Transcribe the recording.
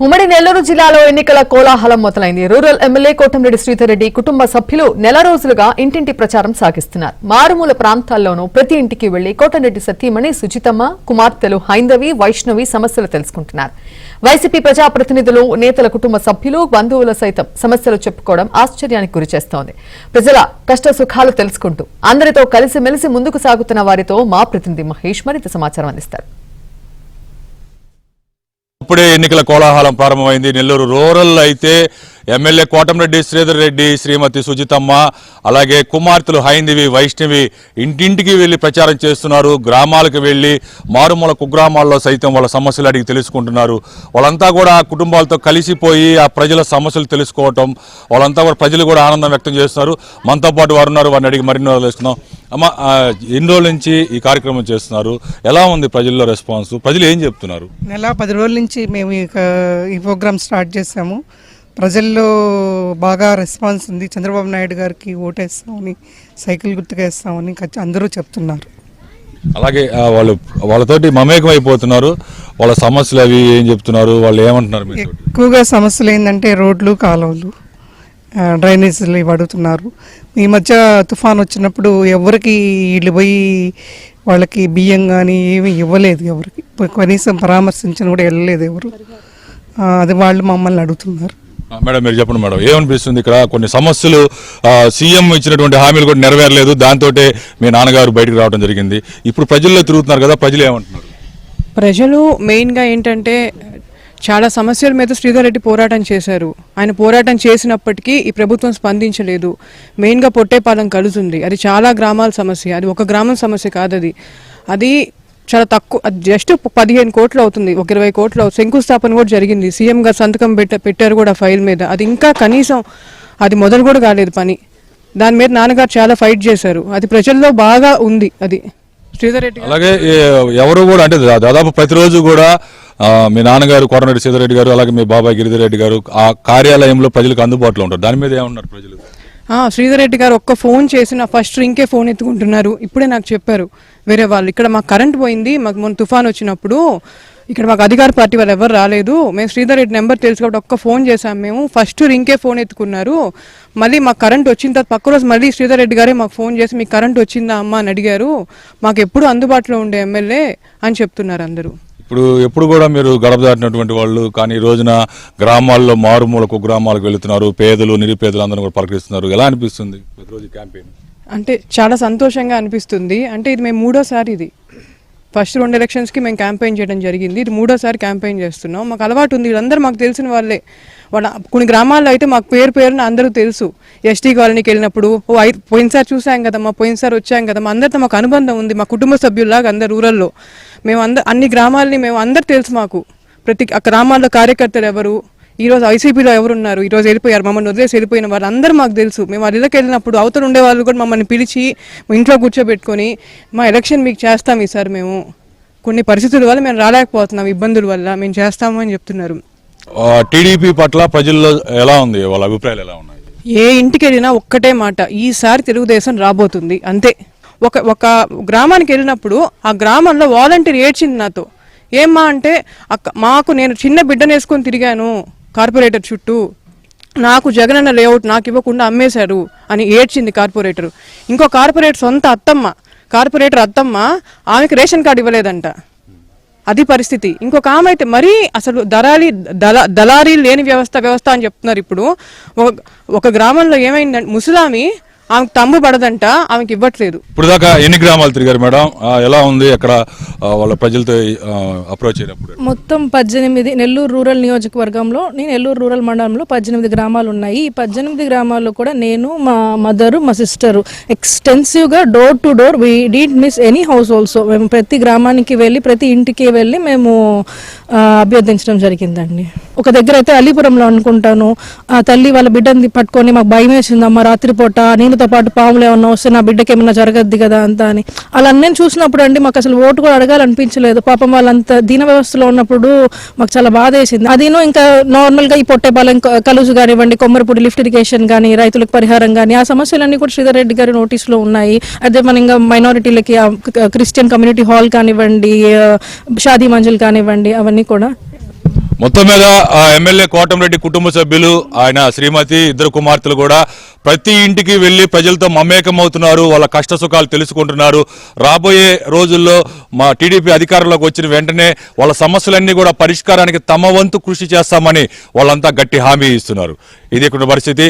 ఉమ్మడి నెల్లూరు జిల్లాలో ఎన్నికల కోలాహలం మొదలైంది. రూరల్ ఎమ్మెల్యే కోటంరెడ్డి శ్రీధర్ రెడ్డి కుటుంబ సభ్యులు నెల రోజులుగా ఇంటింటి ప్రచారం సాగిస్తున్నారు. మారుమూల ప్రాంతాల్లోనూ ప్రతి ఇంటికి వెళ్లి కోటంరెడ్డి సతీమణి సుజితమ్మ, కుమార్తెలు హైందవి, వైష్ణవి సమస్యలు తెలుసుకుంటున్నారు. వైసీపీ ప్రజాప్రతినిధులు, నేతల కుటుంబ సభ్యులు, బంధువుల సైతం సమస్యలు చెప్పుకోవడం ఆశ్చర్యానికి గురిచేస్తోంది. ప్రజల కష్ట సుఖాలు తెలుసుకుంటూ అందరితో కలిసిమెలిసి ముందుకు సాగుతున్న వారితో మా ప్రతినిధి మహేష్ మరింత సమాచారం అందిస్తారు. ఇప్పుడే ఎన్నికల కోలాహలం ప్రారంభమైంది. నెల్లూరు రూరల్ అయితే ఎమ్మెల్యే కోటంరెడ్డి శ్రీధర్ రెడ్డి, శ్రీమతి సుజితమ్మ, అలాగే కుమార్తెలు హైందవి, వైష్ణవి ఇంటింటికి వెళ్లి ప్రచారం చేస్తున్నారు. గ్రామాలకు వెళ్లి మారుమూల కుగ్రామాల్లో సైతం వాళ్ళ సమస్యలు అడిగి తెలుసుకుంటున్నారు. వాళ్ళంతా కూడా కుటుంబాలతో కలిసిపోయి ఆ ప్రజల సమస్యలు తెలుసుకోవటం, వాళ్ళంతా కూడా ప్రజలు కూడా ఆనందం వ్యక్తం చేస్తున్నారు. మనతో పాటు వారు ఉన్నారు, వారిని అడిగి మరిన్ని తెలుసుకుందాం. అమ్మ, ఎన్ని రోజుల నుంచి ఈ కార్యక్రమం చేస్తున్నారు? ఎలా ఉంది ప్రజల్లో రెస్పాన్స్? ప్రజలు ఏం చెప్తున్నారు? నెల 10 రోజుల నుంచి మేము ఈ ప్రోగ్రామ్ స్టార్ట్ చేసాము. ప్రజల్లో బాగా రెస్పాన్స్ ఉంది. చంద్రబాబు నాయుడు గారికి ఓటేస్తామని, సైకిల్ గుర్తుకేస్తామని అందరూ చెప్తున్నారు. అలాగే వాళ్ళతోటి మమేకం అయిపోతున్నారు. వాళ్ళ సమస్యలు అవి ఏం చెప్తున్నారు? వాళ్ళు ఏమంటున్నారు? ఎక్కువగా సమస్యలు ఏంటంటే రోడ్లు, కాలువలు, డ్రైనేజీలు ఇవి అడుగుతున్నారు. ఈ మధ్య తుఫాన్ వచ్చినప్పుడు ఎవరికి వీళ్ళు పోయి వాళ్ళకి బియ్యం కానీ ఏమి ఇవ్వలేదు. ఎవరికి కనీసం పరామర్శించిన కూడా వెళ్ళలేదు ఎవరు. అది వాళ్ళు మమ్మల్ని అడుగుతున్నారు. మేడం, మీరు చెప్పండి మేడం, ఏమనిపిస్తుంది? ఇక్కడ కొన్ని సమస్యలు సీఎం ఇచ్చినటువంటి హామీలు కూడా నెరవేరలేదు, దాంతో మీ నాన్నగారు బయటకు రావడం జరిగింది. ఇప్పుడు ప్రజల్లో తిరుగుతున్నారు కదా, ప్రజలు ఏమంటున్నారు? ప్రజలు మెయిన్గా ఏంటంటే చాలా సమస్యల మీద శ్రీధర్ రెడ్డి పోరాటం చేశారు. ఆయన పోరాటం చేసినప్పటికీ ఈ ప్రభుత్వం స్పందించలేదు. మెయిన్గా పొట్టేపాలెం కలుతుంది, అది చాలా గ్రామాల సమస్య. అది ఒక గ్రామం సమస్య కాదు, అది చాలా తక్కువ. అది జస్ట్ 15 కోట్లు అవుతుంది, 20 కోట్లు శంకుస్థాపన కూడా జరిగింది. సీఎం గారు సంతకం పెట్టారు కూడా ఫైల్ మీద. అది ఇంకా కనీసం అది మొదలు కూడా కాలేదు పని. దాని మీద నాన్నగారు చాలా ఫైట్ చేశారు. అది ప్రజల్లో బాగా ఉంది. అది శ్రీధర్ రెడ్డి అలాగే ఎవరు కూడా అంటే దాదాపు ప్రతిరోజు కూడా మీ నాన్నగారు కోటంరెడ్డి శ్రీధర్ రెడ్డి గారు, అలాగే మీ బాబాయ్ గిరిధర్ రెడ్డి గారు ఆ కార్యాలయంలో ప్రజలకు అందుబాటులో ఉంటారు. దాని మీద ఏమన్నారు ప్రజలు? శ్రీధర్ రెడ్డి గారు ఒక్క ఫోన్ చేసిన ఫస్ట్ రింకే ఫోన్ ఎత్తుకుంటున్నారు. ఇప్పుడే నాకు చెప్పారు వేరే వాళ్ళు, ఇక్కడ మాకు కరెంట్ పోయింది, మాకు మొన్న తుఫాన్ వచ్చినప్పుడు ఇక్కడ మాకు అధికార పార్టీ వాళ్ళు ఎవరు రాలేదు, మేము శ్రీధర్ రెడ్డి నెంబర్ తెలుసు కాబట్టి ఒక్క ఫోన్ చేశాము, మేము ఫస్ట్ రింకే ఫోన్ ఎత్తుకున్నారు. మళ్ళీ మాకు కరెంట్ వచ్చిన తర్వాత పక్క రోజు మళ్ళీ శ్రీధర్ రెడ్డి గారే మాకు ఫోన్ చేసి మీకు కరెంట్ వచ్చిందా అమ్మ అని అడిగారు. మాకు ఎప్పుడు అందుబాటులో ఉండే ఎమ్మెల్యే అని చెప్తున్నారు అందరూ. ఇప్పుడు ఎప్పుడు కూడా మీరు గడప దాటినటువంటి వాళ్ళు, కానీ ఈ రోజున గ్రామాల్లో మారుమూల కుగ్రామాలకు వెళుతున్నారు, పేదలు నిరుపేదలు అందరూ కూడా పలకరిస్తున్నారు. ఎలా అనిపిస్తుంది ప్రతిరోజు క్యాంపెయిన్? అంటే చాలా సంతోషంగా అనిపిస్తుంది. అంటే ఇది మేము 3వ సారి, ఇది ఫస్ట్ 2 ఎలక్షన్స్కి మేము క్యాంపెయిన్ చేయడం జరిగింది, ఇది 3వ సారి క్యాంపెయిన్ చేస్తున్నాం. మాకు అలవాటు ఉంది, వీళ్ళందరూ మాకు తెలిసిన వాళ్ళే. కొన్ని గ్రామాల్లో అయితే మాకు పేరున అందరూ తెలుసు. ఎస్టీ కాలనీకి వెళ్ళినప్పుడు పోయినసారి చూసాం కదమ్మా, పోయినసారి వచ్చాం కదమ్మా, అందరితో మాకు అనుబంధం ఉంది. మా కుటుంబ సభ్యుల్లాగా అందరు రూరల్లో మేము అన్ని గ్రామాలని మేము అందరు తెలుసు. మాకు ప్రతి గ్రామాల్లో కార్యకర్తలు ఎవరు, ఈరోజు ఐసీపీలో ఎవరున్నారు, ఈరోజు వెళ్ళిపోయారు, మమ్మల్ని వదిలేసి వెళ్ళిపోయిన వాళ్ళు అందరూ మాకు తెలుసు. మేము వాళ్ళ ఇళ్ళకి వెళ్ళినప్పుడు అవతల ఉండే వాళ్ళు కూడా మమ్మల్ని పిలిచి ఇంట్లో కూర్చోబెట్టుకొని మా ఎలక్షన్ మీకు చేస్తాం ఈసారి, మేము కొన్ని పరిస్థితుల వల్ల మేము రాలేకపోతున్నాం, ఇబ్బందుల వల్ల మేము చేస్తాము అని చెప్తున్నారు. టీడీపీ పట్ల ప్రజల్లో ఎలా ఉంది, వాళ్ళ అభిప్రాయాలు ఎలా ఉన్నాయి? ఏ ఇంటికి వెళ్ళినా ఒక్కటే మాట, ఈసారి తెలుగుదేశం రాబోతుంది అంతే. ఒక గ్రామానికి వెళ్ళినప్పుడు ఆ గ్రామంలో వాలంటీర్ ఏడ్చింది నాతో. ఏమ్మా అంటే, మాకు నేను చిన్న బిడ్డను వేసుకొని తిరిగాను కార్పొరేటర్ చుట్టూ, నాకు జగనన్న లేఅవుట్ నాకు ఇవ్వకుండా అమ్మేశారు అని ఏడ్చింది కార్పొరేటర్. ఇంకో కార్పొరేటర్ సొంత అత్తమ్మ, కార్పొరేటర్ అత్తమ్మ, ఆమెకు రేషన్ కార్డు ఇవ్వలేదంట. అది పరిస్థితి. ఇంకొక ఆమె అయితే మరీ అసలు దళారీ లేని వ్యవస్థ అని చెప్తున్నారు. ఇప్పుడు ఒక గ్రామంలో ఏమైందంటే ముసలామి, ఆమెకు తమ్ము పడదంట, ఆమెకి ఇవ్వట్లేదు. ఇప్పుడు దాకా ఎన్ని గ్రామాలు తిరిగారు మేడం? ఎలా ఉంది అక్కడ వాళ్ళ ప్రజలతో అప్రోచ్ అయినప్పుడు? మొత్తం 18 నెల్లూరు రూరల్ నియోజకవర్గంలో, నెల్లూరు రూరల్ మండలంలో 18 గ్రామాలు ఉన్నాయి. ఈ 18 గ్రామాల్లో కూడా నేను, మా మదరు, మా సిస్టరు ఎక్స్టెన్సివ్గా door to door, we did miss any house also. మేము ప్రతి గ్రామానికి వెళ్ళి ప్రతి ఇంటికి వెళ్ళి మేము అభ్యర్థించడం జరిగిందండి. ఒక దగ్గర అయితే అలీపురంలో అనుకుంటాను, ఆ తల్లి వాళ్ళ బిడ్డని పట్టుకొని మాకు భయం వేసిందమ్మా రాత్రిపూట, నేనుతో పాటు పాములు ఏమన్నా వస్తే నా బిడ్డకి ఏమన్నా జరగద్ది కదా అంతా అని. అలా నేను చూసినప్పుడు అండి మాకు అసలు ఓటు కూడా అడగాలనిపించలేదు. పాపం వాళ్ళంతా దీన వ్యవస్థలో ఉన్నప్పుడు మాకు చాలా బాధ వేసింది. అదేనో ఇంకా నార్మల్గా ఈ పొట్టేపాలెం కలుజు కానివ్వండి, కొమ్మరపూడి లిఫ్ట్ ఇరిగేషన్ కానీ, రైతులకు పరిహారం కానీ, ఆ సమస్యలన్నీ కూడా శ్రీధర్ రెడ్డి గారి నోటీసులో ఉన్నాయి. అదే మన ఇంకా మైనారిటీలకి క్రిస్టియన్ కమ్యూనిటీ హాల్ కానివ్వండి, షాదీ మంజిల్ కానివ్వండి, అవన్నీ కూడా మొత్తం మీద ఎమ్మెల్యే కోటంరెడ్డి కుటుంబ సభ్యులు ఆయన శ్రీమతి ఇద్దరు కుమార్తెలు కూడా ప్రతి ఇంటికి వెళ్లి ప్రజలతో మమేకమవుతున్నారు, వాళ్ళ కష్ట సుఖాలు తెలుసుకుంటున్నారు. రాబోయే రోజుల్లో మా టీడీపీ అధికారంలోకి వచ్చిన వెంటనే వాళ్ళ సమస్యలన్నీ కూడా పరిష్కారానికి తమ వంతు కృషి చేస్తామని వాళ్ళంతా గట్టి హామీ ఇస్తున్నారు. ఇది ఇక్కడ పరిస్థితి.